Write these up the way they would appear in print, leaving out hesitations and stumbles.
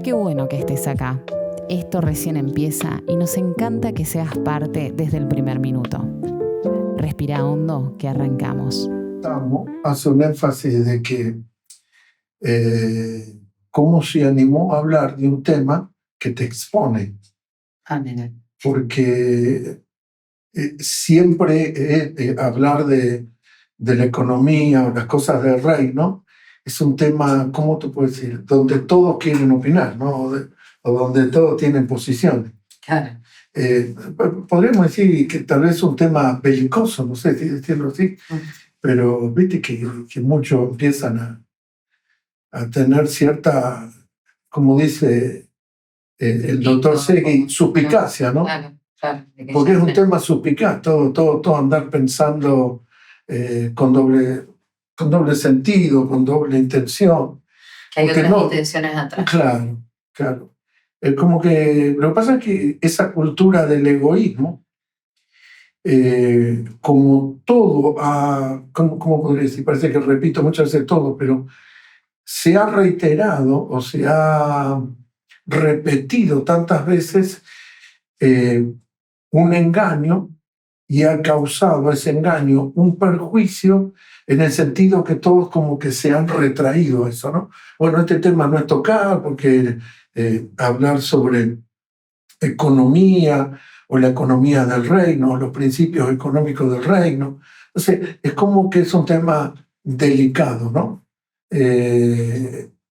Qué bueno que estés acá. Esto recién empieza y nos encanta que seas parte desde el primer minuto. Respira hondo, que arrancamos. Hace un énfasis de que cómo se animó a hablar de un tema que te expone. Amén. Porque siempre hablar de la economía o las cosas del reino es un tema, ¿cómo te puedo decir? Donde todos quieren opinar, ¿no? O donde todos tienen posiciones. Claro. Podríamos decir que tal vez es un tema belicoso, no sé si decirlo así, pero viste que muchos empiezan a tener cierta, como dice el doctor Segui, suspicacia, ¿no? Claro. Porque es un tema suspicaz, todo andar pensando con doble sentido, con doble intención. Que hay Porque otras intenciones atrás. Claro. Es como que lo que pasa es que esa cultura del egoísmo, como todo, ¿cómo podría decir? Parece que repito muchas veces todo, pero se ha reiterado o se ha repetido tantas veces un engaño, y ha causado ese engaño un perjuicio en el sentido que todos como que se han retraído eso, ¿no? Bueno, este tema no es tocar porque hablar sobre economía o la economía del reino, los principios económicos del reino. Entonces, es como que es un tema delicado, ¿no?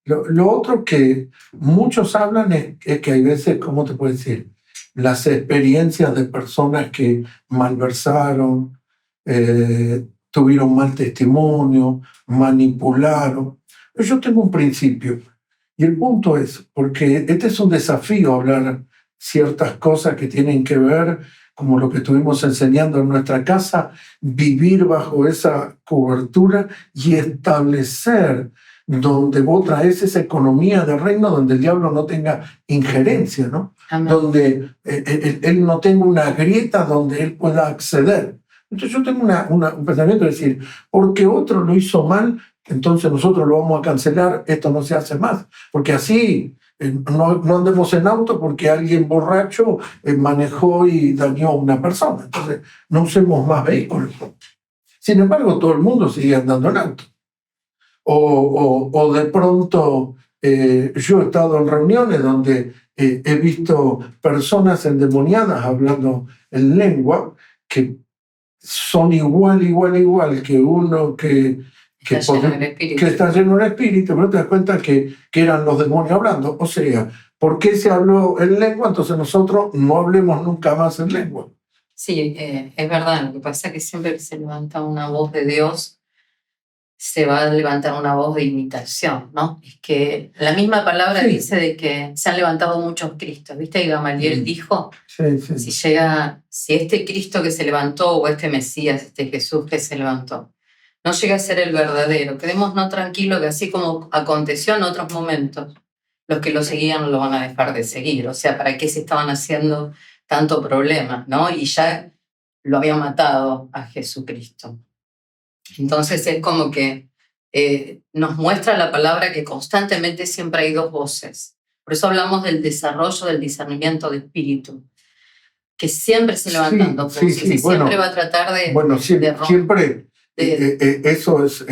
Lo otro que muchos hablan es que hay veces, ¿cómo te puedo decir? Las experiencias de personas que malversaron, tuvieron mal testimonio, manipularon. Pero yo tengo un principio, y el punto es, porque este es un desafío hablar ciertas cosas que tienen que ver, como lo que estuvimos enseñando en nuestra casa, vivir bajo esa cobertura y establecer donde vos traes esa economía del reino, donde el diablo no tenga injerencia, ¿no? Amén. Donde él no tenga una grieta donde él pueda acceder. Entonces yo tengo un pensamiento de decir, porque otro lo hizo mal, entonces nosotros lo vamos a cancelar, esto no se hace más. Porque así no andemos en auto porque alguien borracho manejó y dañó a una persona. Entonces no usemos más vehículos. Sin embargo, todo el mundo sigue andando en auto. O de pronto yo he estado en reuniones donde he visto personas endemoniadas hablando en lengua que son igual que uno que está lleno del espíritu, pero te das cuenta que eran los demonios hablando. O sea, ¿por qué se habló en lengua? Entonces nosotros no hablemos nunca más en lengua. Sí, es verdad. Lo que pasa es que siempre que se levanta una voz de Dios, se va a levantar una voz de imitación, ¿no? Es que la misma palabra dice de que se han levantado muchos Cristos, ¿viste? Y Gamaliel dijo, si este Cristo que se levantó, o este Mesías, este Jesús que se levantó, no llega a ser el verdadero, quedémonos tranquilos que así como aconteció en otros momentos, los que lo seguían lo van a dejar de seguir. O sea, ¿para qué se estaban haciendo tanto problema, no? Y ya lo habían matado a Jesucristo. Entonces es como que nos muestra la palabra que constantemente siempre hay dos voces. Por eso hablamos del desarrollo del discernimiento de espíritu, que siempre se levantando voces, y siempre va a tratar de... Bueno, siempre eso es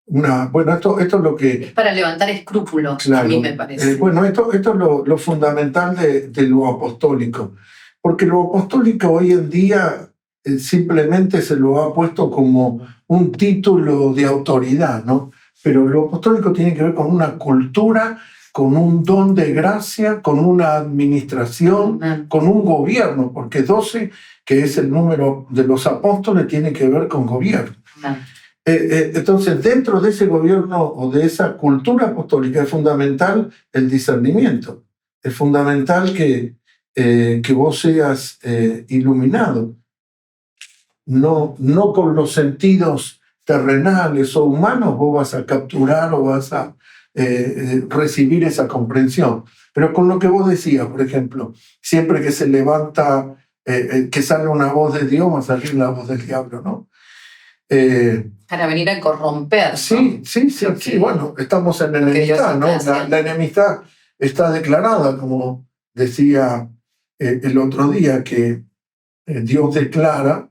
bueno, esto es lo que... Es para levantar escrúpulos, claro, a mí me parece. Bueno, esto es lo fundamental de lo apostólico, porque lo apostólico hoy en día simplemente se lo ha puesto como un título de autoridad, ¿no? Pero lo apostólico tiene que ver con una cultura, con un don de gracia, con una administración, con un gobierno, porque 12, que es el número de los apóstoles, tiene que ver con gobierno. Entonces, dentro de ese gobierno o de esa cultura apostólica es fundamental el discernimiento. Es fundamental que vos seas iluminado. No con los sentidos terrenales o humanos vos vas a capturar o vas a recibir esa comprensión. Pero con lo que vos decías, por ejemplo, siempre que se levanta, que sale una voz de Dios, va a salir la voz del diablo, ¿no? Para venir a corromper, ¿no? Sí, bueno, estamos en enemistad, ¿no? La enemistad está declarada, como decía el otro día, que Dios declara,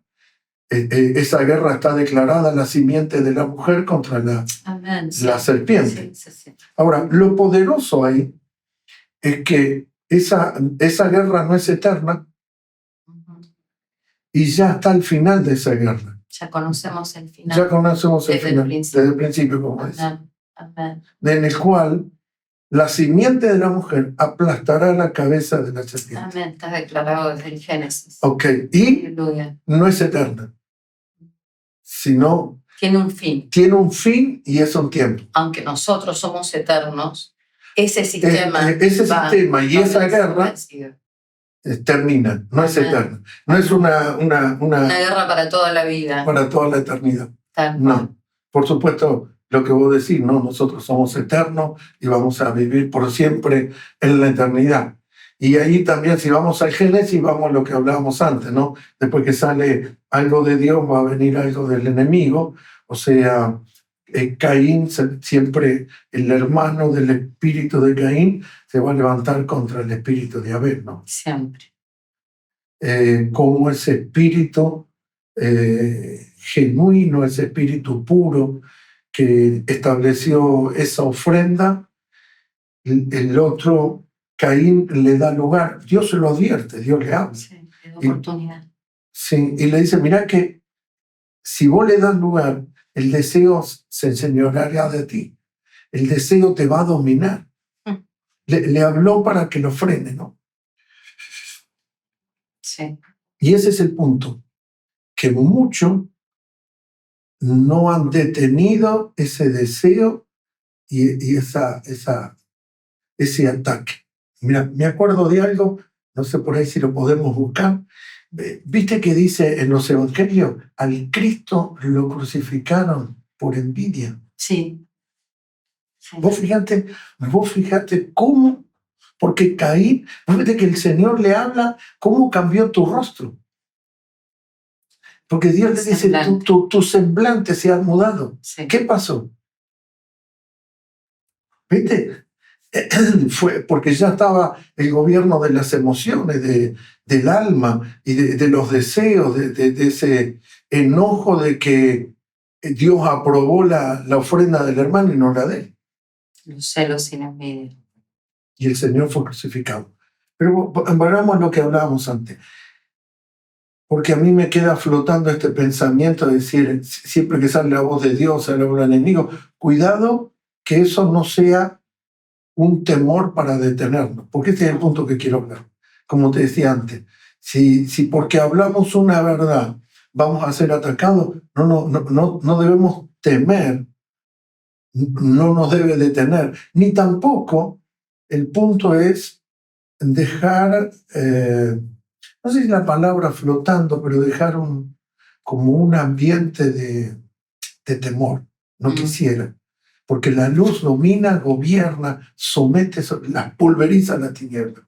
esa guerra está declarada, la simiente de la mujer contra Amén. la serpiente. Sí. Ahora, lo poderoso ahí es que esa guerra no es eterna y ya está el final de esa guerra. Ya conocemos el final. Ya conocemos el Desde final, el principio. desde el principio, como dice. Amén. En el cual la simiente de la mujer aplastará la cabeza de la serpiente. Amén. Está declarado desde el Génesis. Ok, y Aleluya. no es eterna, sino Tiene un fin. tiene un fin y es un tiempo. Aunque nosotros somos eternos, ese sistema, Ese sistema y esa guerra vencido. termina, no es Amén. eterna. No es una Una guerra para toda la vida. para toda la eternidad. Tal cual. No, por supuesto, lo que vos decís, no, nosotros somos eternos y vamos a vivir por siempre en la eternidad. Y ahí también, si vamos al Génesis, vamos a lo que hablábamos antes, ¿no? Después que sale algo de Dios, va a venir algo del enemigo. O sea, Caín, siempre el hermano del espíritu de Caín, se va a levantar contra el espíritu de Abel, ¿no? Siempre. Como ese espíritu genuino, ese espíritu puro que estableció esa ofrenda, el otro, Caín, le da lugar. Dios se lo advierte, Dios le habla. Sí, es oportunidad. Sí, y le dice, mira que si vos le das lugar, el deseo se enseñoreará de ti. El deseo te va a dominar. Le habló para que lo frene, ¿no? Sí. Y ese es el punto, que muchos no han detenido ese deseo y ese ataque. Mira, me acuerdo de algo, no sé por ahí si lo podemos buscar. ¿Viste que dice en los evangelios, al Cristo lo crucificaron por envidia? Sí. Vos fíjate cómo, porque Caín, fíjate que el Señor le habla, cómo cambió tu rostro. Porque Dios le dice, tu semblante se ha mudado. Sí. ¿Qué pasó? ¿Viste? Fue porque ya estaba el gobierno de las emociones, del alma y de los deseos, de ese enojo de que Dios aprobó la ofrenda del hermano y no la de él. Los celos sin envidia. Y el Señor fue crucificado. Pero volvamos a lo que hablábamos antes. Porque a mí me queda flotando este pensamiento de decir, siempre que sale la voz de Dios, sale la voz del enemigo, cuidado que eso no sea un temor para detenernos, porque este es el punto que quiero hablar. Como te decía antes, si porque hablamos una verdad vamos a ser atacados, no debemos temer, no nos debe detener, ni tampoco el punto es dejar, no sé si la palabra flotando, pero dejar como un ambiente de temor. No quisiera. Porque la luz domina, gobierna, somete, las pulveriza a la tiniebla.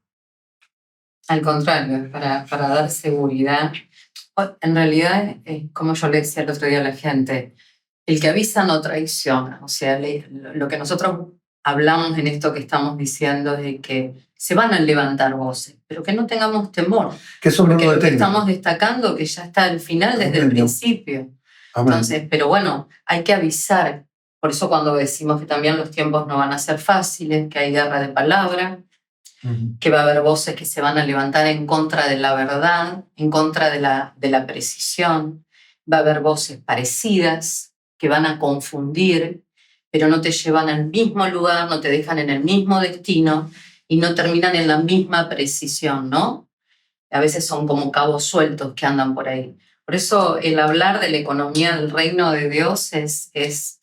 Al contrario, para dar seguridad. En realidad, como yo le decía el otro día a la gente, el que avisa no traiciona. O sea, lo que nosotros hablamos en esto que estamos diciendo es de que se van a levantar voces, pero que no tengamos temor. Que eso no porque lo lo que detenga. estamos destacando que ya está al final desde el principio. Amén. Entonces, pero bueno, hay que avisar. Por eso cuando decimos que también los tiempos no van a ser fáciles, que hay guerra de palabra, que va a haber voces que se van a levantar en contra de la verdad, en contra de la precisión, va a haber voces parecidas que van a confundir, pero no te llevan al mismo lugar, no te dejan en el mismo destino y no terminan en la misma precisión, ¿no? A veces son como cabos sueltos que andan por ahí. Por eso el hablar de la economía del reino de Dios es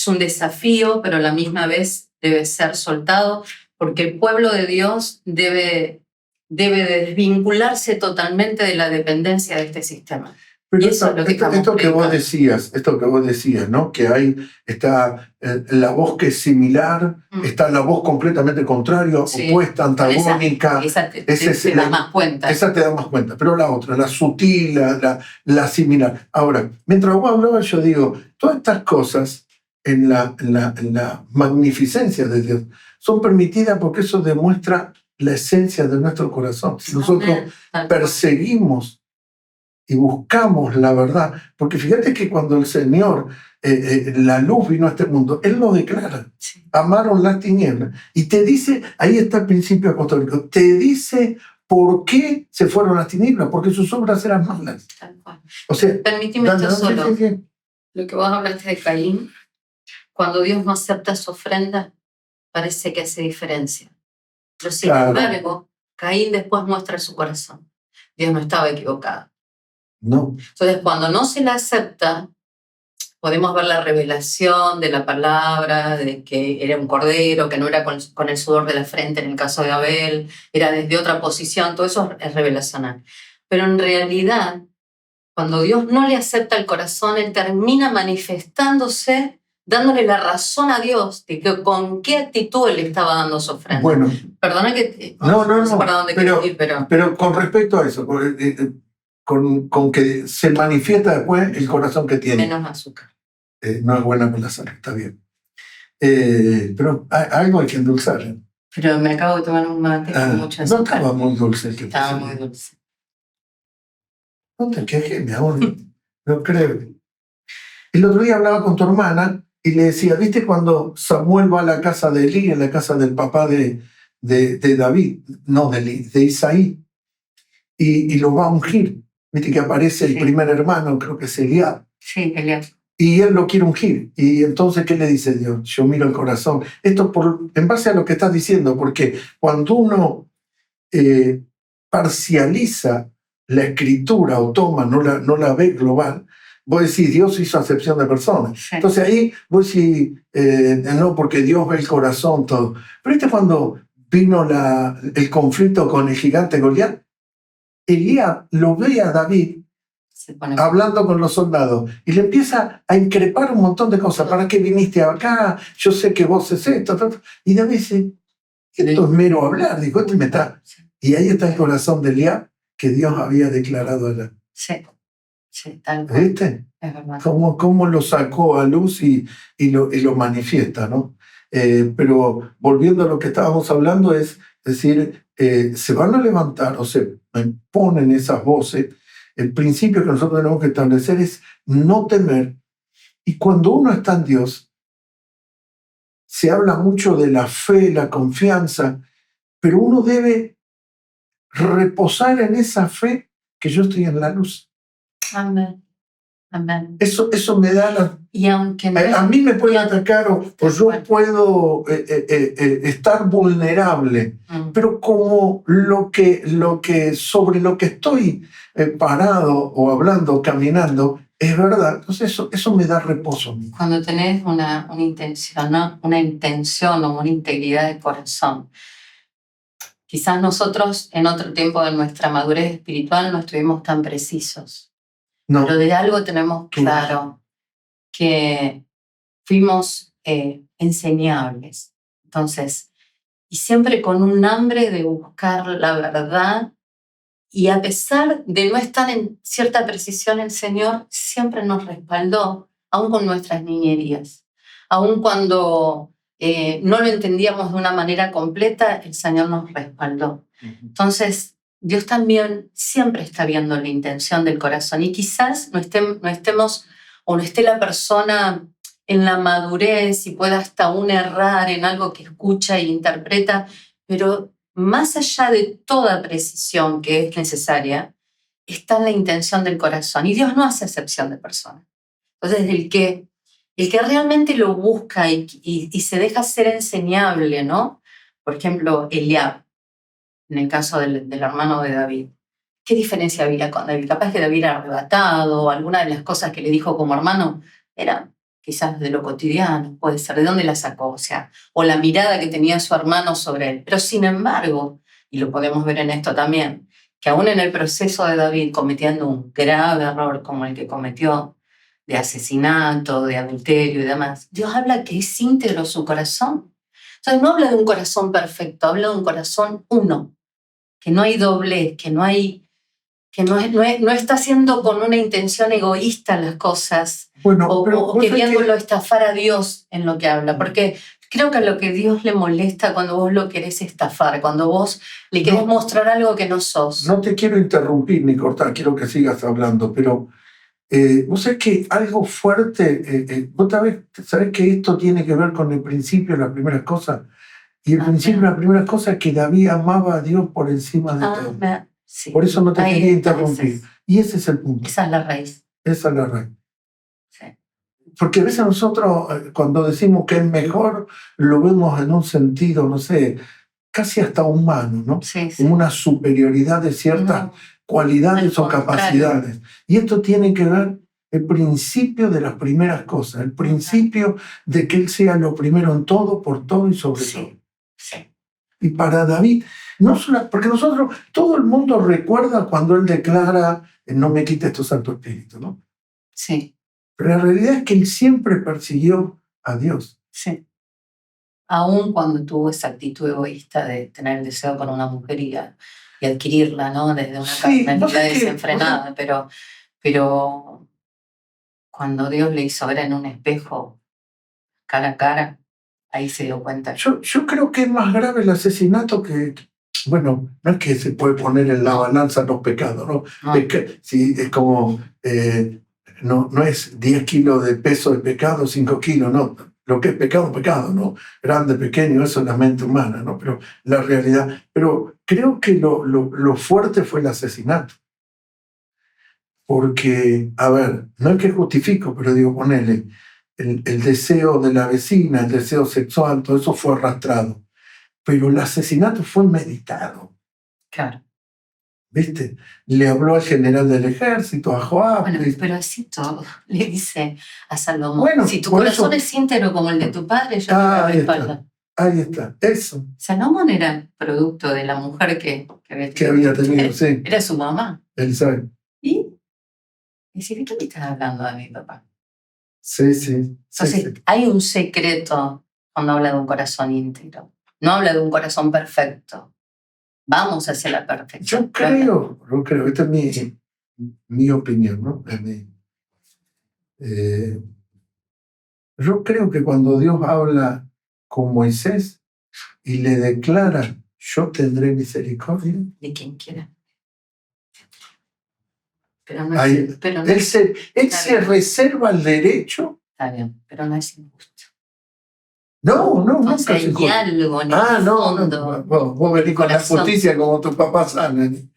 un desafío, pero a la misma vez debe ser soltado, porque el pueblo de Dios debe desvincularse totalmente de la dependencia de este sistema. Pero y eso es lo que esto que vos decías, ¿no? Que está la voz que es similar, está la voz completamente contraria, opuesta, antagónica. Esa te da más cuenta. Esa te da más cuenta. Pero la otra, la sutil, la similar. Ahora, mientras vos hablabas, yo digo, todas estas cosas en la magnificencia de Dios, son permitidas porque eso demuestra la esencia de nuestro corazón. Si nosotros perseguimos y buscamos la verdad, porque fíjate que cuando el Señor, la luz vino a este mundo, Él lo declara. Sí. Amaron las tinieblas. Y te dice, ahí está el principio apostólico, te dice por qué se fueron las tinieblas, porque sus obras eran malas. Tal cual. O sea, Permíteme esto solo. sí. Lo que vos hablaste de Caín, cuando Dios no acepta su ofrenda, parece que hace diferencia. Pero sin embargo, Caín después muestra su corazón. Dios no estaba equivocado. No. Entonces, cuando no se la acepta, podemos ver la revelación de la palabra, de que era un cordero, que no era con el sudor de la frente en el caso de Abel, era desde otra posición, todo eso es revelacional. Pero en realidad, cuando Dios no le acepta el corazón, Él termina manifestándose, dándole la razón a Dios de que con qué actitud Él le estaba dando su ofrenda. Bueno. Perdona que... No sé para dónde quiero ir, pero con respecto a eso, con que se manifiesta después el corazón que tiene. Menos azúcar. No es buena para la salud, está bien. Pero algo hay que endulzar. Pero me acabo de tomar un mate con mucho azúcar. No estaba muy dulce. Estaba muy dulce. No te quejes, mi amor. No creo. El otro día hablaba con tu hermana y le decía, ¿viste cuando Samuel va a la casa de Elí, a la casa del papá de David? No, de Elí, de Isaí. Y lo va a ungir. Viste que aparece el primer hermano, creo que es Eliab. Sí, Eliab. Y él lo quiere ungir. Y entonces, ¿qué le dice Dios? Yo miro el corazón. Esto en base a lo que estás diciendo, porque cuando uno parcializa la escritura o toma, no la ve global, vos decís, Dios hizo acepción de personas. Sí. Entonces ahí vos decís, no, porque Dios ve el corazón, todo. Pero cuando vino el conflicto con el gigante Goliat, Elías lo ve a David hablando con los soldados y le empieza a increpar un montón de cosas. ¿Para qué viniste acá? Yo sé que vos es esto. Y David dice, esto es mero hablar. Dijo, me está. Y ahí está el corazón de Elías que Dios había declarado allá. Sí, tal cual. ¿Viste? Es verdad. Cómo lo sacó a luz y lo manifiesta, ¿no? Pero volviendo a lo que estábamos hablando, es decir, se van a levantar o se ponen esas voces. El principio que nosotros tenemos que establecer es no temer. Y cuando uno está en Dios, se habla mucho de la fe, la confianza, pero uno debe reposar en esa fe que yo estoy en la luz. Amén. Amén. Eso me da y aunque no a mí me puede atacar o yo puedo estar vulnerable, pero como sobre lo que estoy parado o hablando o caminando es verdad, entonces eso me da reposo. Cuando tenés una intención, ¿no? Una intención o una integridad de corazón. Quizás nosotros en otro tiempo de nuestra madurez espiritual no estuvimos tan precisos. No. Pero de algo tenemos claro, que fuimos enseñables. Entonces, y siempre con un hambre de buscar la verdad, y a pesar de no estar en cierta precisión, el Señor siempre nos respaldó, aún con nuestras niñerías. Aún cuando no lo entendíamos de una manera completa, el Señor nos respaldó. Entonces, Dios también siempre está viendo la intención del corazón y quizás no estemos o no esté la persona en la madurez y pueda hasta aún errar en algo que escucha e interpreta, pero más allá de toda precisión que es necesaria, está la intención del corazón y Dios no hace excepción de personas. Entonces, el que realmente lo busca y se deja ser enseñable, ¿no? Por ejemplo, Eliab. En el caso del hermano de David. ¿Qué diferencia había con David? Capaz que David era arrebatado, o alguna de las cosas que le dijo como hermano era quizás de lo cotidiano, puede ser, ¿de dónde la sacó? O la mirada que tenía su hermano sobre él. Pero sin embargo, y lo podemos ver en esto también, que aún en el proceso de David cometiendo un grave error como el que cometió, de asesinato, de adulterio y demás, Dios habla que es íntegro su corazón. Entonces no habla de un corazón perfecto, habla de un corazón uno, que no hay doblez, que no está haciendo con una intención egoísta las cosas, o queriéndolo estafar a Dios en lo que habla. Porque Creo que lo que Dios le molesta cuando vos lo querés estafar, cuando vos le querés mostrar algo que no sos. No te quiero interrumpir ni cortar, quiero que sigas hablando, pero vos sabés que algo fuerte, vos sabés que esto tiene que ver con el principio, las primeras cosas, y el principio, la primera cosa es que David amaba a Dios por encima de todo. Sí. Por eso no te quería interrumpir. Y ese es el punto. Esa es la raíz. Esa es la raíz. Sí. Porque a veces nosotros, cuando decimos que es mejor, lo vemos en un sentido, no sé, casi hasta humano, ¿no? Sí. Como una superioridad de ciertas cualidades o capacidades. Y esto tiene que ver el principio de las primeras cosas, el principio de que Él sea lo primero en todo, por todo y sobre todo. Sí. Y para David, no solo, porque nosotros, todo el mundo recuerda cuando Él declara, no me quites tu Santo Espíritu, ¿no? Sí. Pero la realidad es que Él siempre persiguió a Dios. Sí. Aún cuando tuvo esa actitud egoísta de tener el deseo por una mujer y adquirirla, ¿no? Desde una carnalidad desenfrenada, pero cuando Dios le hizo ver en un espejo, cara a cara, ahí se dio cuenta. Yo creo que es más grave el asesinato que, bueno, no es que se puede poner en la balanza los pecados, ¿no? Sí, es como, no es 10 kilos de peso de pecado, 5 kilos, no. Lo que es pecado, pecado, ¿no? Grande, pequeño, eso es la mente humana, ¿no? Pero la realidad. Pero creo que lo fuerte fue el asesinato. Porque, a ver, no es que justifico, pero digo, ponele, el deseo de la vecina, el deseo sexual, todo eso fue arrastrado. Pero el asesinato fue meditado. Claro. ¿Viste? Le habló al general del ejército, a Joab. Bueno, pero así todo. Le dice a Salomón, si tu corazón es íntegro como el de tu padre, yo te doy la espalda. Ahí está, eso. Salomón era producto de la mujer que había tenido, sí. Era su mamá. Él sabe. ¿Y? Dice, ¿de qué me estás hablando de mi papá? Sí. Entonces, hay un secreto cuando habla de un corazón íntegro. No habla de un corazón perfecto. Vamos hacia la perfección. Yo creo, esta es mi opinión, ¿no? Yo creo que cuando Dios habla con Moisés y le declara, yo tendré misericordia. De quien quiera. Pero no él se reserva el derecho. Está bien, pero no es injusto. No, entonces hay algo en el fondo. No. Vos venís con la justicia como tu papá sabe.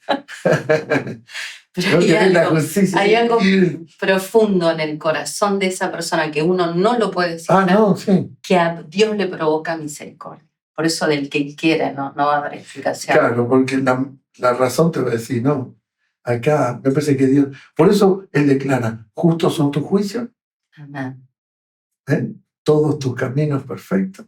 Pero hay algo profundo en el corazón de esa persona que uno no lo puede decir. Sí. Que a Dios le provoca misericordia. Por eso del que quiere, no va a haber explicación. Claro, porque la razón te va a decir, no. Acá me parece que Dios. Por eso Él declara: justos son tus juicios. Amén. Todos tus caminos perfectos.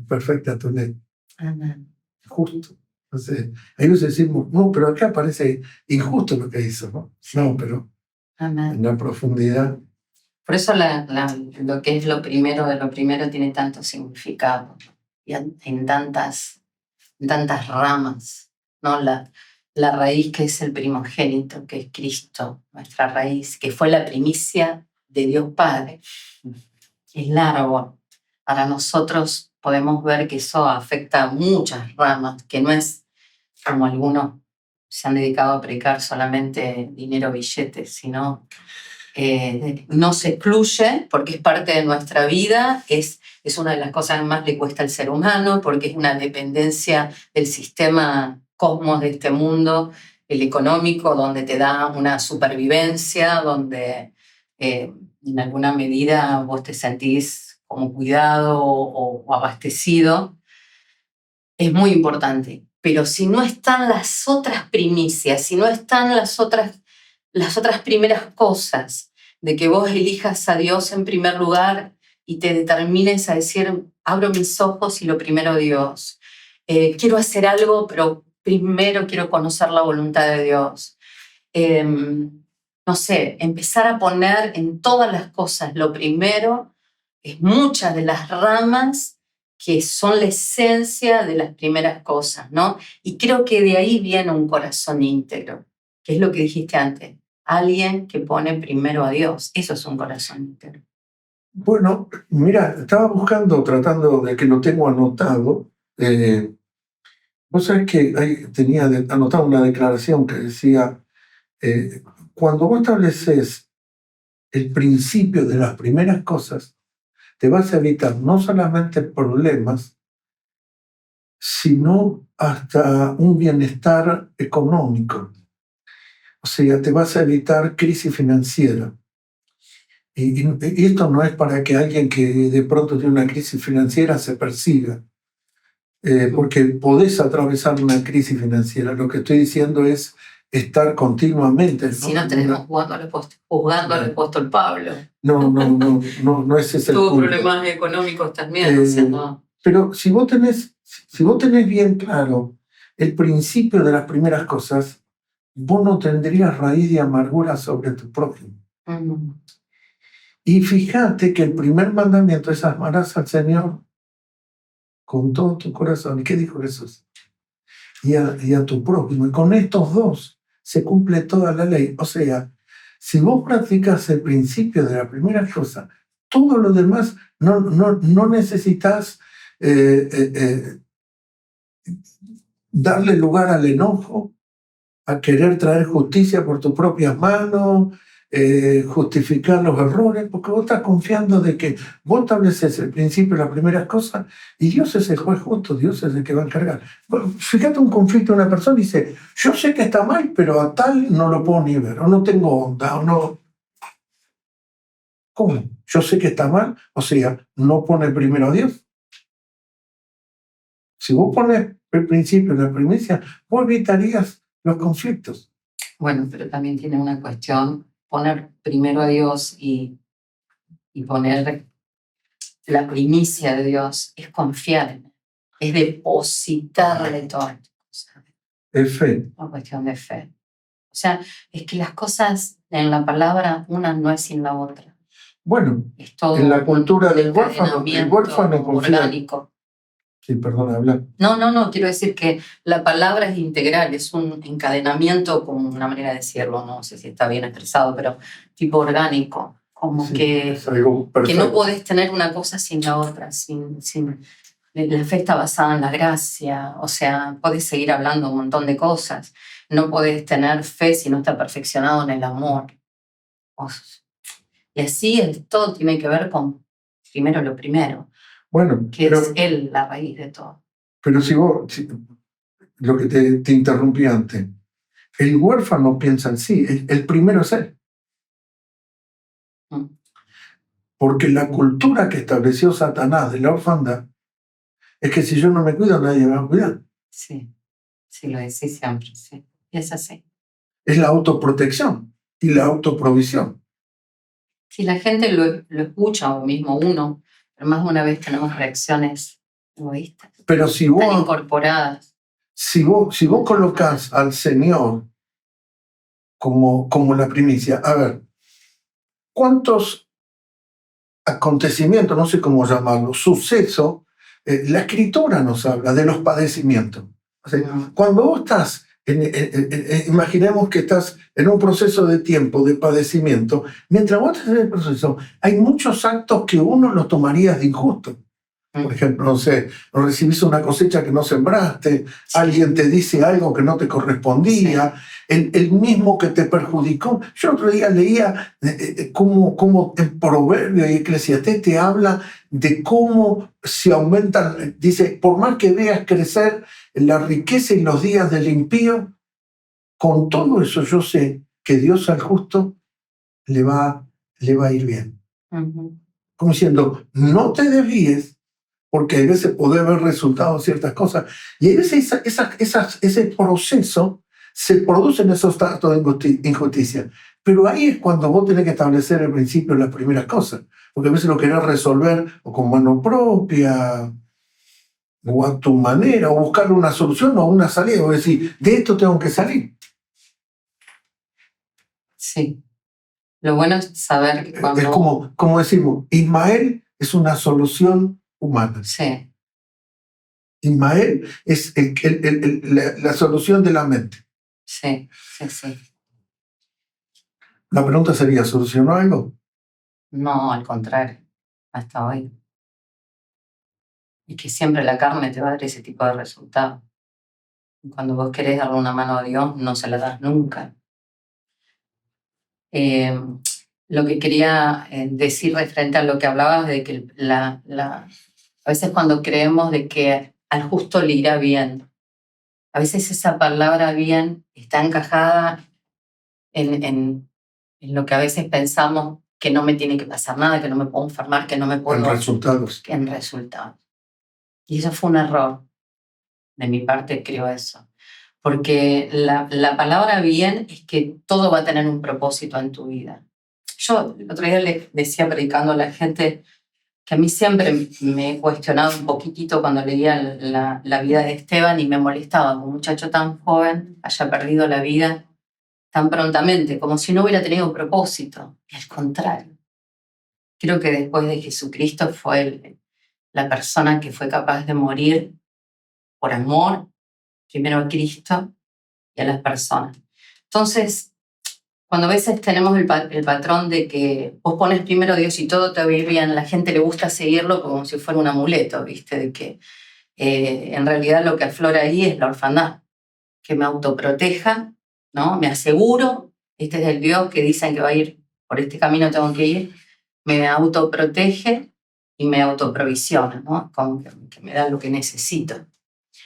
Perfecta tu ley. Amén. Justo. Entonces, ahí nos decimos, no, pero acá parece injusto lo que hizo, ¿no? Sí. No, pero Amén. En la profundidad. Por eso lo que es lo primero de lo primero tiene tanto significado y en tantas ramas, ¿no? La raíz que es el primogénito, que es Cristo, nuestra raíz, que fue la primicia de Dios Padre, es largo. Para nosotros podemos ver que eso afecta a muchas ramas, que no es como algunos se han dedicado a predicar solamente dinero, billetes, sino no se excluye porque es parte de nuestra vida, es una de las cosas que más le cuesta al ser humano, porque es una dependencia del sistema cosmos de este mundo, el económico, donde te da una supervivencia, donde en alguna medida vos te sentís como cuidado o abastecido. Es muy importante. Pero si no están las otras primicias, si no están las otras primeras cosas, de que vos elijas a Dios en primer lugar y te determines a decir, abro mis ojos y lo primero Dios. Quiero hacer algo, pero primero quiero conocer la voluntad de Dios. No sé, empezar a poner en todas las cosas lo primero, es muchas de las ramas que son la esencia de las primeras cosas, ¿no? Y creo que de ahí viene un corazón íntegro, que es lo que dijiste antes. Alguien que pone primero a Dios. Eso es un corazón íntegro. Bueno, mira, estaba buscando, tratando de que lo tengo anotado. Vos sabés que tenía anotado una declaración que decía, cuando vos estableces el principio de las primeras cosas, te vas a evitar no solamente problemas, sino hasta un bienestar económico. O sea, te vas a evitar crisis financiera. Y esto no es para que alguien que de pronto tiene una crisis financiera se persiga, porque podés atravesar una crisis financiera. Lo que estoy diciendo es estar continuamente, ¿no? Si no tenemos juzgando al apóstol Pablo. No es ese el Tuvo punto. problemas económicos también, o sea, no. Pero si vos tenés bien claro el principio de las primeras cosas, vos no tendrías raíz de amargura sobre tu prójimo. Y fíjate que el primer mandamiento es amarás al Señor con todo tu corazón. ¿Y qué dijo Jesús? Y a tu prójimo. Y con estos dos se cumple toda la ley. O sea, si vos practicas el principio de la primera cosa, todo lo demás no necesitas darle lugar al enojo, a querer traer justicia por tus propias manos, justificar los errores, porque vos estás confiando de que vos estableces el principio de las primeras cosas y Dios es el juez justo, Dios es el que va a encargar. Bueno, fíjate un conflicto de una persona y dice, yo sé que está mal, pero a tal no lo puedo ni ver, o no tengo onda, o no... ¿Cómo? Yo sé que está mal, o sea, no pone primero a Dios. Si vos pones el principio de la primicia, vos evitarías los conflictos. Bueno, pero también tiene una cuestión, poner primero a Dios y poner la primicia de Dios es confiar en Él, es depositarle todas las cosas. Es fe. Una cuestión de fe. O sea, es que las cosas en la palabra, una no es sin la otra. Bueno, es todo en la cultura del huérfano, el huérfano confía. Orgánico. Sí, perdón, habla. No, quiero decir que la palabra es integral, es un encadenamiento, como una manera de decirlo, no sé si está bien expresado, pero tipo orgánico, como Sí, que es algo no perfecto. podés tener una cosa sin la otra, la fe está basada en la gracia, o sea, podés seguir hablando un montón de cosas, no podés tener fe si no está perfeccionado en el amor. Y así todo tiene que ver con primero lo primero. Bueno, que es Él la raíz de todo. Pero lo que te interrumpí antes, el huérfano piensa en sí, el primero es él. Porque la cultura que estableció Satanás de la orfandad es que si yo no me cuido, nadie me va a cuidar. Sí, lo decís siempre, sí. Y es así. Es la autoprotección y la autoprovisión. Si la gente lo escucha, o mismo uno, pero más de una vez tenemos reacciones egoístas. Pero si vos, tan incorporadas. Si vos colocás al Señor como la primicia, a ver, ¿cuántos acontecimientos, no sé cómo llamarlo, sucesos, la Escritura nos habla de los padecimientos? O sea, cuando vos estás, imaginemos que estás en un proceso de tiempo, de padecimiento, mientras vos estás en el proceso, hay muchos actos que uno los tomaría de injusto. Por ejemplo, no sé, recibís una cosecha que no sembraste, alguien te dice algo que no te correspondía, el mismo que te perjudicó. Yo otro día leía cómo en Proverbios y Eclesiastés te habla de cómo se aumentan, dice, por más que veas crecer la riqueza y los días del impío, con todo eso yo sé que Dios al justo le va a ir bien. Como diciendo, no te desvíes, porque a veces puede haber resultados de ciertas cosas, y a veces ese proceso se producen esos actos de injusticia. Pero ahí es cuando vos tenés que establecer el principio de las primeras cosas, porque a veces lo querés resolver o con mano propia, o a tu manera, o buscarle una solución o una salida, o decir, de esto tengo que salir. Sí. Lo bueno es saber que cuando... Es como decimos, Ismael es una solución humana. Sí. Ismael es la solución de la mente. Sí. La pregunta sería, ¿solucionó algo? No, al contrario. hasta hoy. Y que siempre la carne te va a dar ese tipo de resultados. Cuando vos querés darle una mano a Dios, no se la das nunca. Lo que quería decir referente a lo que hablabas de que a veces cuando creemos de que al justo le irá bien, a veces esa palabra bien está encajada en lo que a veces pensamos que no me tiene que pasar nada, que no me puedo enfermar, que no me puedo... En resultados. En resultados. Y eso fue un error. De mi parte creo eso. Porque la palabra bien es que todo va a tener un propósito en tu vida. Yo el otro día le decía predicando a la gente que a mí siempre me he cuestionado un poquitito cuando leía la vida de Esteban y me molestaba que un muchacho tan joven haya perdido la vida tan prontamente, como si no hubiera tenido un propósito. Y al contrario, creo que después de Jesucristo fue la persona que fue capaz de morir por amor, primero a Cristo y a las personas. Entonces, cuando a veces tenemos el patrón de que vos pones primero a Dios y todo te va a ir bien, a la gente le gusta seguirlo como si fuera un amuleto, ¿viste? De que en realidad lo que aflora ahí es la orfandad, que me autoproteja, ¿no? Me aseguro, este es el Dios que dicen que va a ir por este camino, tengo que ir, me autoprotege y me autoprovisiona, ¿no? Como que me da lo que necesito.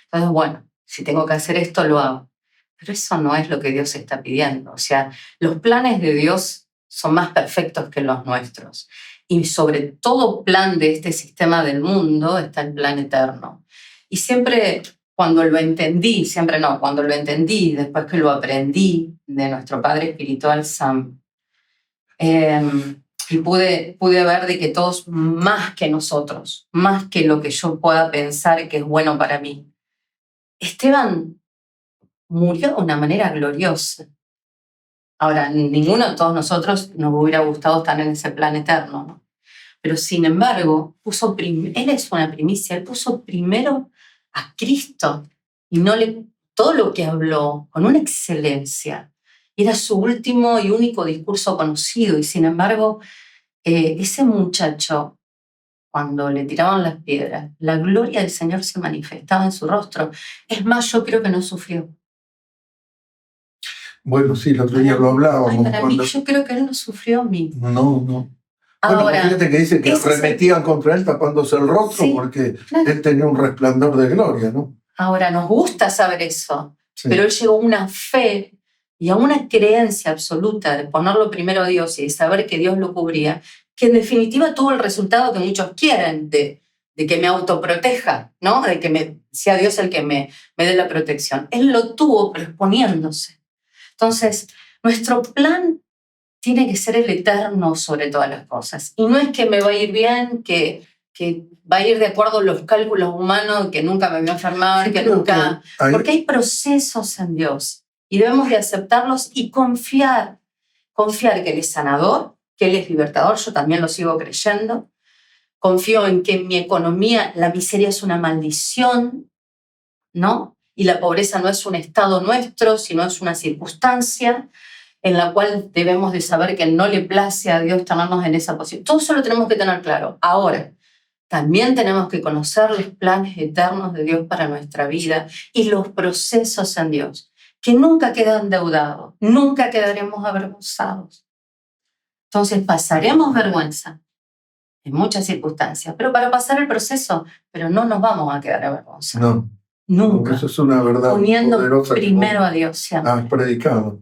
Entonces, bueno, si tengo que hacer esto, lo hago. Pero eso no es lo que Dios está pidiendo. O sea, los planes de Dios son más perfectos que los nuestros. Y sobre todo plan de este sistema del mundo está el plan eterno. Y siempre, cuando lo entendí, después que lo aprendí de nuestro Padre Espiritual Sam, y pude ver de que todos más que nosotros, más que lo que yo pueda pensar que es bueno para mí. Esteban murió de una manera gloriosa. Ahora, ninguno de todos nosotros nos hubiera gustado estar en ese plan eterno, ¿no? Pero sin embargo, él es una primicia, él puso primero a Cristo y todo lo que habló con una excelencia. Era su último y único discurso conocido y sin embargo, ese muchacho, cuando le tiraban las piedras, la gloria del Señor se manifestaba en su rostro. Es más, yo creo que no sufrió. Bueno, sí, el otro día lo hablábamos. Para mí, yo creo que él no sufrió a mí. No. Ahora, bueno, fíjate que dice que arremetían contra él tapándose el rostro porque claro, él tenía un resplandor de gloria, ¿no? Ahora, nos gusta saber eso, sí, pero él llegó a una fe y a una creencia absoluta de ponerlo primero a Dios y de saber que Dios lo cubría, que en definitiva tuvo el resultado que muchos quieren, de que me autoproteja, ¿no? De que sea Dios el que me dé la protección. Él lo tuvo, pero exponiéndose. Entonces, nuestro plan tiene que ser el eterno sobre todas las cosas. Y no es que me va a ir bien, que va a ir de acuerdo a los cálculos humanos, que nunca me voy a enfermar, que nunca... Porque hay procesos en Dios y debemos de aceptarlos y confiar que Él es sanador, que Él es libertador, yo también lo sigo creyendo. Confío en que en mi economía la miseria es una maldición, ¿no? Y la pobreza no es un estado nuestro, sino es una circunstancia en la cual debemos de saber que no le place a Dios tenernos en esa posición. Todo eso lo tenemos que tener claro. Ahora, también tenemos que conocer los planes eternos de Dios para nuestra vida y los procesos en Dios, que nunca quedan endeudados, nunca quedaremos avergonzados. Entonces pasaremos vergüenza en muchas circunstancias, pero para pasar el proceso, pero no nos vamos a quedar avergonzados. No. Nunca. Eso es una verdad poniendo poderosa primero a Dios siempre. Has predicado,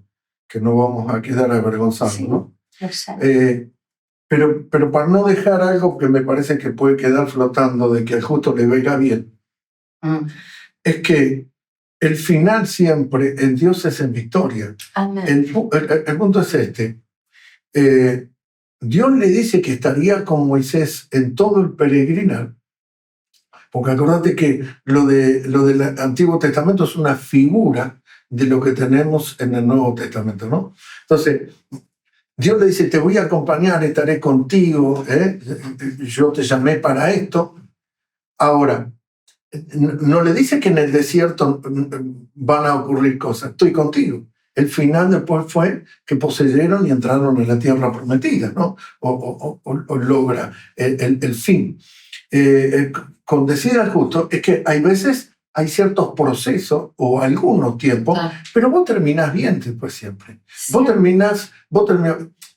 que no vamos a quedar avergonzados, sí, ¿no? Lo sé. Pero para no dejar algo que me parece que puede quedar flotando de que al justo le vaya bien, es que el final siempre en Dios es en victoria. Amén. El punto es este. Dios le dice que estaría con Moisés en todo el peregrinar. Porque acordate que lo del Antiguo Testamento es una figura de lo que tenemos en el Nuevo Testamento, ¿no? Entonces, Dios le dice, te voy a acompañar, estaré contigo, yo te llamé para esto. Ahora, no le dice que en el desierto van a ocurrir cosas, estoy contigo. el final después fue que poseyeron y entraron en la tierra prometida, ¿no? O logra el fin. Con decir al justo es que hay veces hay ciertos procesos o algunos tiempos, pero vos terminás bien después siempre. Sí. Vos terminás,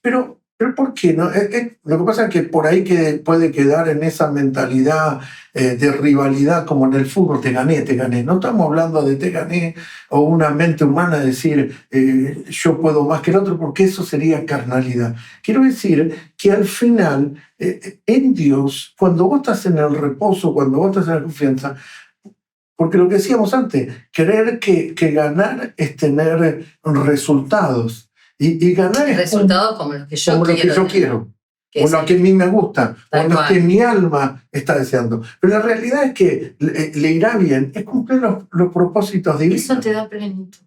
pero ¿por qué no? Lo que pasa es que por ahí puede quedar en esa mentalidad de rivalidad como en el fútbol, te gané. No estamos hablando de te gané o una mente humana decir yo puedo más que el otro, porque eso sería carnalidad. Quiero decir que al final, en Dios, cuando vos estás en el reposo, cuando vos estás en la confianza, porque lo que decíamos antes, creer que ganar es tener resultados. Y ganar es resultados como los que yo quiero, o lo que a mí me gusta, o lo que mi alma está deseando. Pero la realidad es que le irá bien, es cumplir los propósitos divinos. Eso te da plenitud.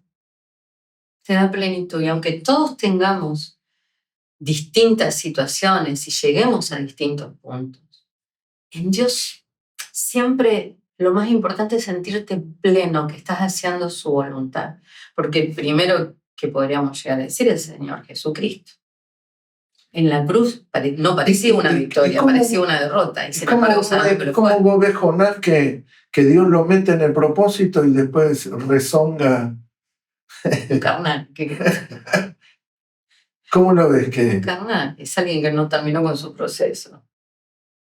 Te da plenitud. Y aunque todos tengamos distintas situaciones y lleguemos a distintos puntos, en Dios siempre lo más importante es sentirte pleno, que estás haciendo su voluntad. Porque el primero que podríamos llegar a decir el Señor Jesucristo. En la cruz no parecía una victoria, parecía una derrota. Y se ¿Cómo vos ves, Jonás, que Dios lo mete en el propósito y después rezonga? Carnal. ¿Cómo lo ves? Carnal. Es alguien que no terminó con su proceso.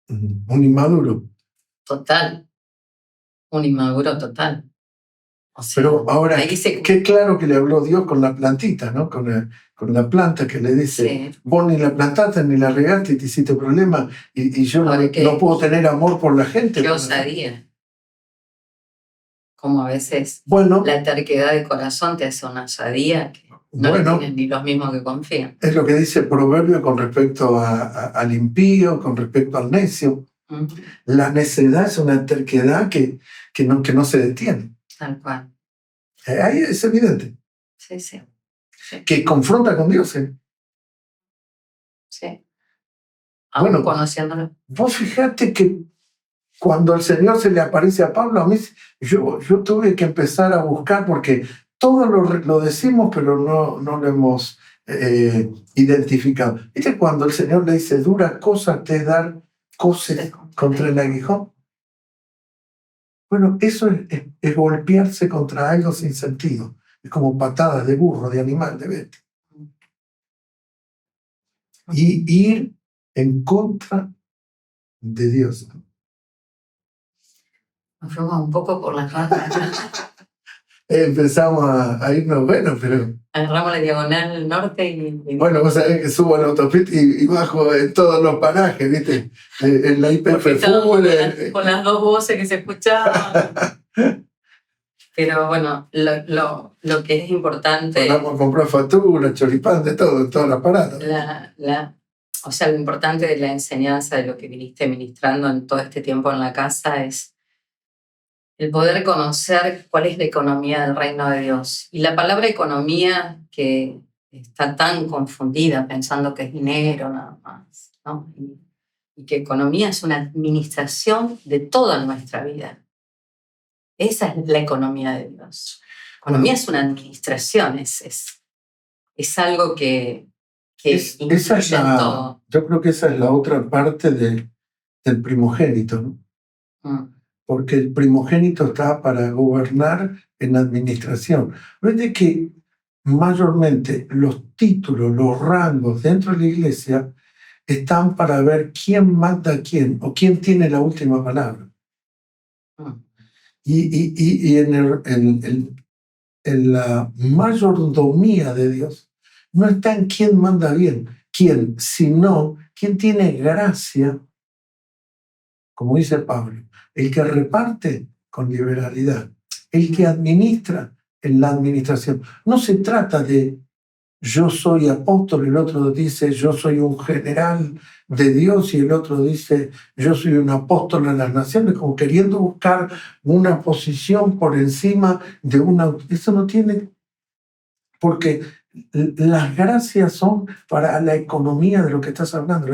Un inmaduro. Total. Un inmaduro total. O sea, pero ahora, qué claro que le habló Dios con la plantita, ¿no? Con la planta que le dice, sí. Vos ni la plantaste ni la regaste y te hiciste problema y yo no puedo tener amor por la gente. Qué osadía. Como a veces la terquedad de corazón te hace una osadía que no tienen ni los mismos que confían. Es lo que dice el proverbio con respecto al impío, con respecto al necio. Uh-huh. La necedad es una terquedad que no se detiene. Tal cual. Ahí es evidente. Sí. Que confronta con Dios. Sí. Aún conociéndolo. Vos fijate que cuando el Señor se le aparece a Pablo, a mí yo tuve que empezar a buscar, porque todo lo decimos, pero no lo hemos identificado. ¿Viste cuando el Señor le dice, dura cosa te es dar coces contra el aguijón? Bueno, eso es golpearse contra algo sin sentido. Es como patadas de burro, de animal, de bestia. Y ir en contra de Dios. Nos fuimos un poco por las ramas. Empezamos a irnos, pero... Agarramos la diagonal norte y... Bueno, vos sabés que subo a la autopista y bajo en todos los parajes, ¿viste? En la IPF con las dos voces que se escuchaban. Pero bueno, lo que es importante... Vamos a comprar factura, choripán, de todo, en todas las paradas. O sea, lo importante de la enseñanza, de lo que viniste ministrando en todo este tiempo en la casa, es el poder conocer cuál es la economía del reino de Dios. Y la palabra economía, que está tan confundida pensando que es dinero nada más, ¿no? Y que economía es una administración de toda nuestra vida. Esa es la economía de Dios. Economía es una administración, es algo que incluye todo. Yo creo que esa es la otra parte del primogénito, ¿no? Porque el primogénito está para gobernar en administración. Ves que mayormente los títulos, los rangos dentro de la iglesia están para ver quién manda a quién o quién tiene la última palabra. Y en la mayordomía de Dios no está en quién manda bien, quién, sino quién tiene gracia, como dice Pablo. El que reparte con liberalidad, el que administra en la administración. No se trata de yo soy apóstol, el otro dice yo soy un general de Dios y el otro dice yo soy un apóstol en las naciones, como queriendo buscar una posición por encima de una... Eso no tiene... Porque las gracias son para la economía de lo que estás hablando,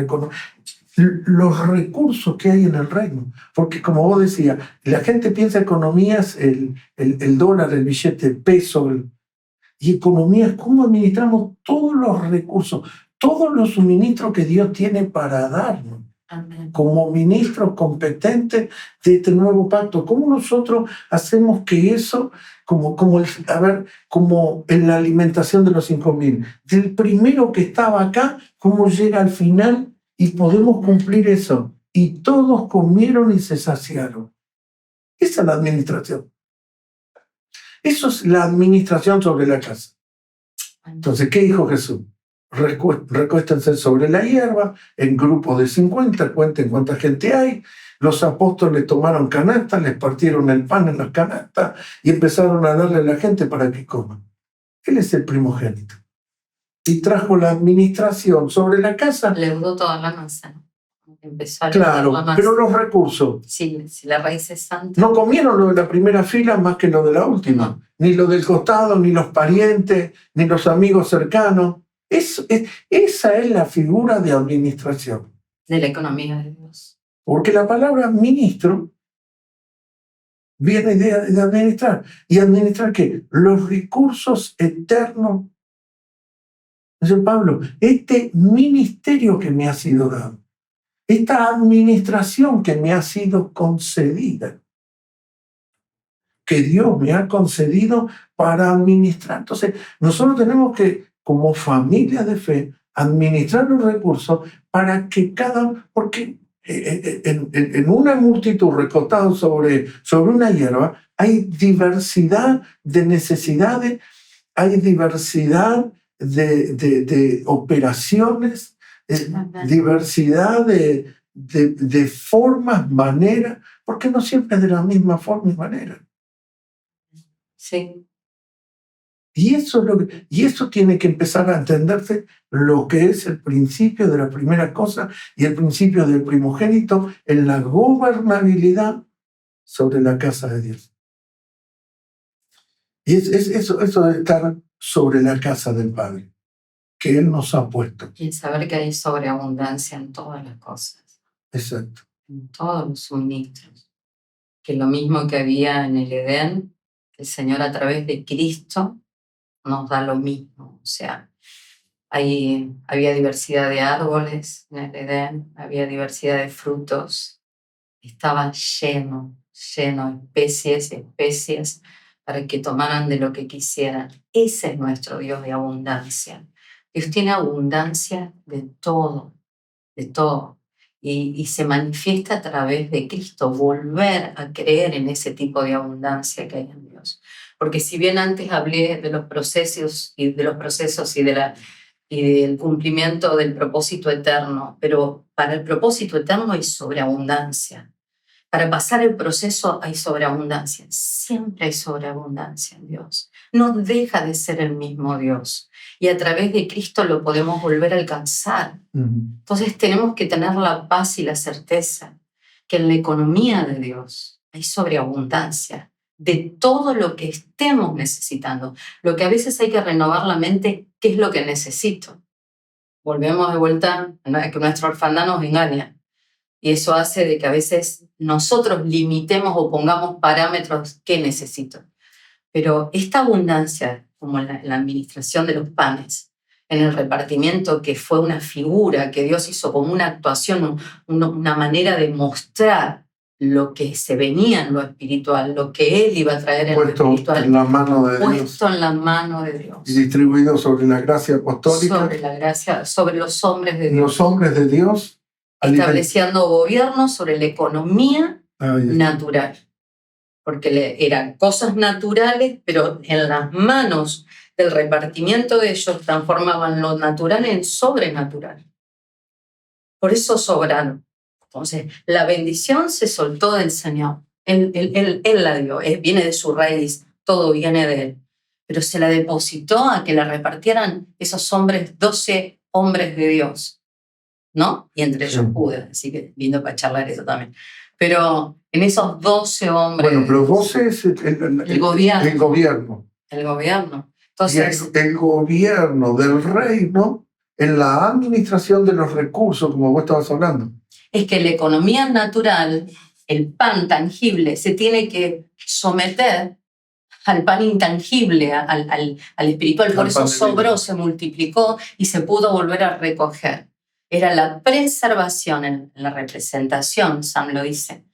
los recursos que hay en el reino. Porque como vos decías, la gente piensa economías, el dólar, el billete, el peso, Y economía es cómo administramos todos los recursos, todos los suministros que Dios tiene para darnos. Amén. Como ministros competentes de este nuevo pacto. ¿Cómo nosotros hacemos que eso, como en la alimentación de los 5.000, del primero que estaba acá, cómo llega al final y podemos cumplir eso? Y todos comieron y se saciaron. Esa es la administración. Eso es la administración sobre la casa. Entonces, ¿qué dijo Jesús? Recuéstense sobre la hierba, en grupos de 50, cuenten cuánta gente hay. Los apóstoles tomaron canastas, les partieron el pan en las canastas y empezaron a darle a la gente para que coman. Él es el primogénito. Y trajo la administración sobre la casa. Leudó toda la masa. Empezó a Claro, la masa. pero los recursos. Sí, si la raíz es santa. No comieron lo de la primera fila más que lo de la última. No. Ni lo del costado, ni los parientes, ni los amigos cercanos. Esa es la figura de administración. De la economía de Dios. Porque la palabra ministro viene de administrar. ¿Y administrar qué? Los recursos eternos. Dice Pablo, este ministerio que me ha sido dado, esta administración que me ha sido concedida, que Dios me ha concedido para administrar. Entonces, nosotros tenemos que, como familia de fe, administrar los recursos para que porque en una multitud recostada sobre una hierba hay diversidad de necesidades, hay diversidad de operaciones, diversidad de formas, maneras, porque no siempre es de la misma forma y manera. Sí. Y eso tiene que empezar a entenderse lo que es el principio de la primera cosa y el principio del primogénito en la gobernabilidad sobre la casa de Dios. Y eso de estar sobre la casa del Padre, que Él nos ha puesto. Y saber que hay sobreabundancia en todas las cosas. Exacto. En todos los suministros. Que lo mismo que había en el Edén, el Señor a través de Cristo nos da lo mismo. O sea, había diversidad de árboles en el Edén, había diversidad de frutos. Estaba lleno, especies, para que tomaran de lo que quisieran. Ese es nuestro Dios de abundancia. Dios tiene abundancia de todo, y se manifiesta a través de Cristo, volver a creer en ese tipo de abundancia que hay en Dios. Porque si bien antes hablé de los procesos y del cumplimiento del propósito eterno, pero para el propósito eterno hay sobreabundancia. Para pasar el proceso hay sobreabundancia. Siempre hay sobreabundancia en Dios. No deja de ser el mismo Dios. Y a través de Cristo lo podemos volver a alcanzar. Entonces tenemos que tener la paz y la certeza que en la economía de Dios hay sobreabundancia de todo lo que estemos necesitando. Lo que a veces hay que renovar la mente, ¿qué es lo que necesito? Volvemos de vuelta a que nuestra orfandad nos engaña. Y eso hace de que a veces nosotros limitemos o pongamos parámetros que necesito. Pero esta abundancia, como en la administración de los panes, en el repartimiento, que fue una figura que Dios hizo como una actuación, una manera de mostrar lo que se venía en lo espiritual, lo que Él iba a traer en lo espiritual. En la mano de Dios. Puesto en la mano de Dios. Y distribuido sobre la gracia apostólica. Sobre la gracia, sobre los hombres de Dios. Los hombres de Dios. Estableciendo gobierno sobre la economía natural. Porque eran cosas naturales, pero en las manos del repartimiento de ellos transformaban lo natural en sobrenatural. Por eso sobraron. Entonces, la bendición se soltó del Señor. Él la dio, viene de su raíz, todo viene de Él. Pero se la depositó a que la repartieran esos hombres, 12 hombres de Dios, ¿no? Y entre ellos Judas, así que lindo para charlar eso también. Pero en esos 12 hombres... Bueno, pero 12 es el gobierno. El gobierno. Entonces, y el gobierno del reino en la administración de los recursos, como vos estabas hablando. Es que la economía natural, el pan tangible, se tiene que someter al pan intangible, al espiritual. Por eso sobró, se multiplicó y se pudo volver a recoger. Era la preservación en la representación, Sam lo dice.